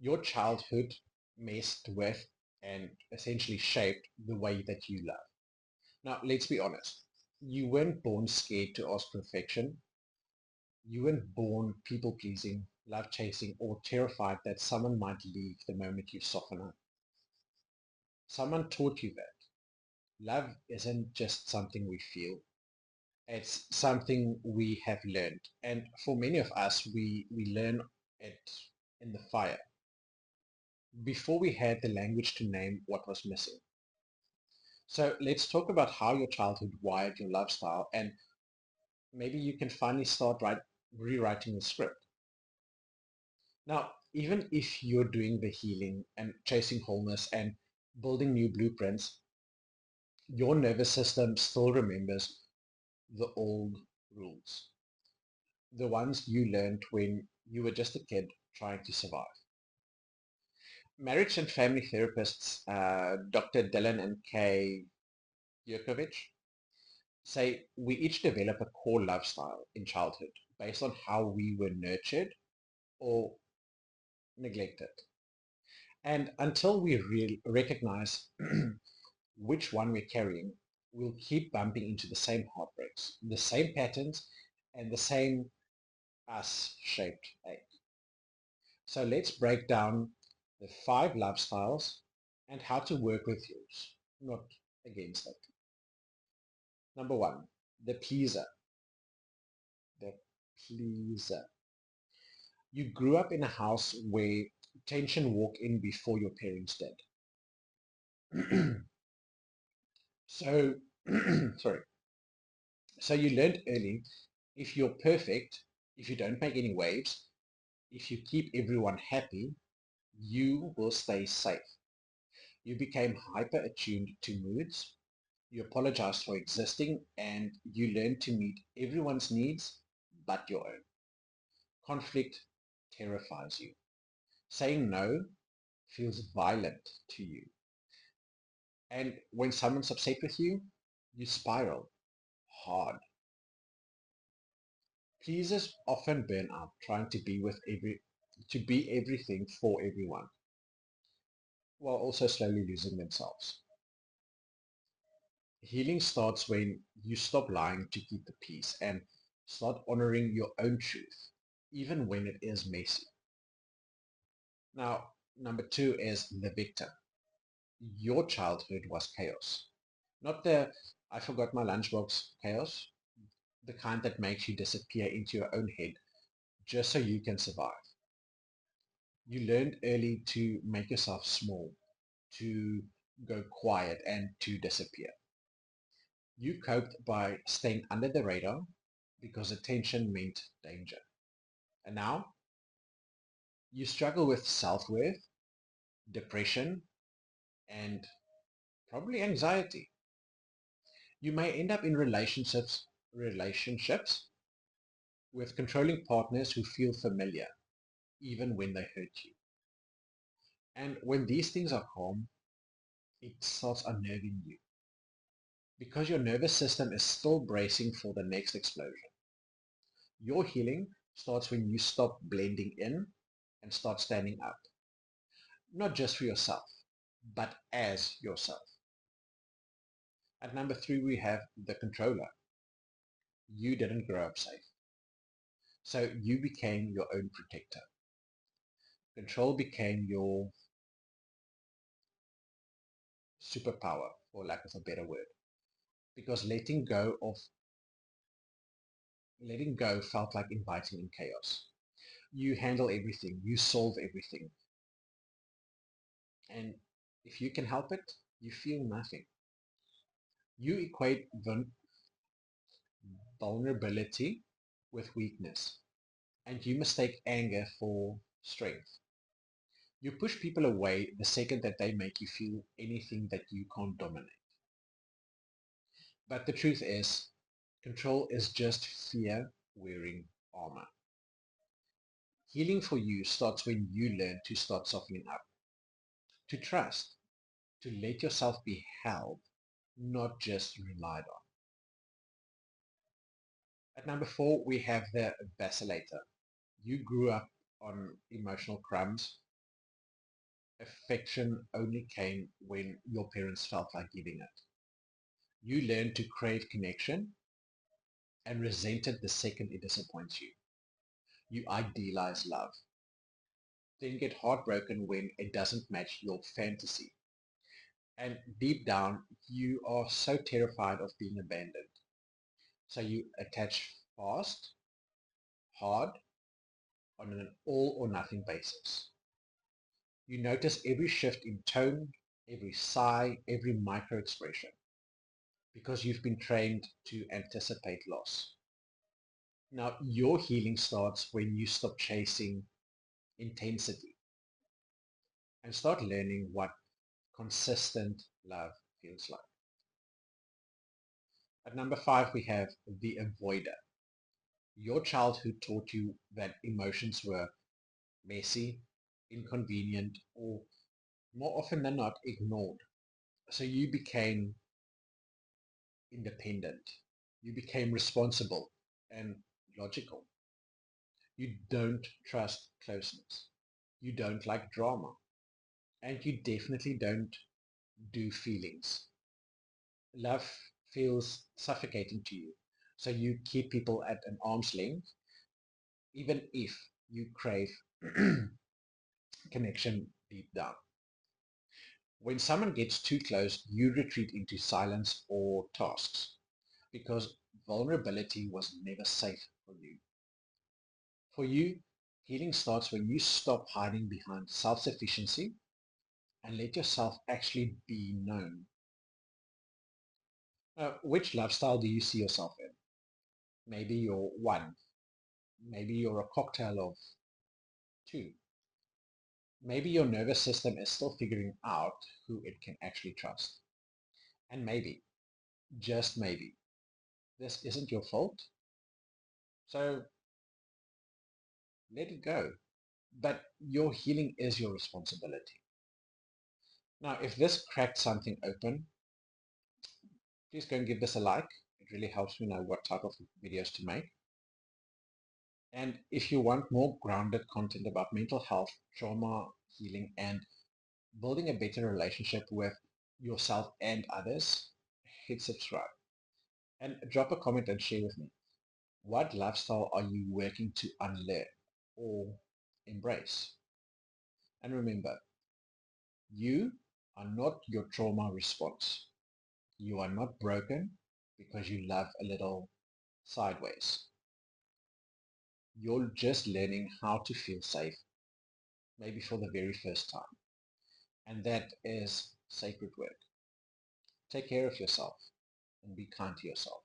Your childhood messed with and essentially shaped the way that you love. Now, let's be honest. You weren't born scared to ask perfection. You weren't born people-pleasing, love-chasing, or terrified that someone might leave the moment you soften up. Someone taught you that love isn't just something we feel. It's something we have learned. And for many of us, we learn it in the fire before we had the language to name what was missing. So let's talk about how your childhood wired your love style, and maybe you can finally start rewriting the script. Now, even if you're doing the healing and chasing wholeness and building new blueprints, your nervous system still remembers the old rules, the ones you learned when you were just a kid trying to survive. Marriage and family therapists, Dr. Dylan and Kay Yurkovich, say we each develop a core love style in childhood based on how we were nurtured or neglected. And until we recognize which one we're carrying, we'll keep bumping into the same heartbreaks, the same patterns, and the same us-shaped ache. So let's break down the 5 love styles and how to work with yours, not against it. Number 1, the pleaser. The pleaser. You grew up in a house where tension walked in before your parents did. So, sorry. So you learned early, if you're perfect, if you don't make any waves, if you keep everyone happy, you will stay safe. You became hyper attuned to moods, you apologized for existing, and you learned to meet everyone's needs but your own. Conflict terrifies you. Saying no feels violent to you. And when someone's upset with you, you spiral hard. Pleasers often burn out trying to be everything for everyone, while also slowly losing themselves. Healing starts when you stop lying to keep the peace and start honoring your own truth, even when it is messy. Now, number 2 is the victim. Your childhood was chaos. Not the I forgot my lunchbox chaos, the kind that makes you disappear into your own head just so you can survive. You learned early to make yourself small, to go quiet, and to disappear. You coped by staying under the radar because attention meant danger. And now you struggle with self-worth, depression, and probably anxiety. You may end up in relationships with controlling partners who feel familiar even when they hurt you. And when these things are calm, it starts unnerving you because your nervous system is still bracing for the next explosion. Your healing starts when you stop blending in and start standing up, not just for yourself, but as yourself. At number 3, we have the controller. You didn't grow up safe, so you became your own protector. Control became your superpower, for lack of a better word, because letting go felt like inviting in chaos. You handle everything, you solve everything, and if you can help it, you feel nothing. You equate vulnerability with weakness, and you mistake anger for strength. You push people away the second that they make you feel anything that you can't dominate. But the truth is, control is just fear wearing armor. Healing for you starts when you learn to start softening up, to trust, to let yourself be held, not just relied on. At number 4, we have the vacillator. You grew up on emotional crumbs. Affection only came when your parents felt like giving it. You learned to crave connection and resent it the second it disappoints you. You idealize love, then get heartbroken when it doesn't match your fantasy. And deep down, you are so terrified of being abandoned. So you attach fast, hard, on an all or nothing basis. You notice every shift in tone, every sigh, every micro expression, because you've been trained to anticipate loss. Now, your healing starts when you stop chasing intensity and start learning what consistent love feels like. At number 5, we have the avoider. Your childhood taught you that emotions were messy, inconvenient, or more often than not ignored. So you became independent. You became responsible and logical. You don't trust closeness. You don't like drama. And you definitely don't do feelings. Love feels suffocating to you. So you keep people at an arm's length, even if you crave connection deep down. When someone gets too close, you retreat into silence or tasks because vulnerability was never safe for you. For you, healing starts when you stop hiding behind self-sufficiency and let yourself actually be known. Which lifestyle do you see yourself in? Maybe you're one. Maybe you're a cocktail of two. Maybe your nervous system is still figuring out who it can actually trust. And maybe, just maybe, this isn't your fault. So let it go. But your healing is your responsibility. Now, if this cracked something open, please go and give this a like. It really helps me know what type of videos to make. And if you want more grounded content about mental health, trauma healing, and building a better relationship with yourself and others, hit subscribe. And drop a comment and share with me. What lifestyle are you working to unlearn or embrace? And remember, you are not your trauma response. You are not broken because you love a little sideways. You're just learning how to feel safe, maybe for the very first time. And that is sacred work. Take care of yourself and be kind to yourself.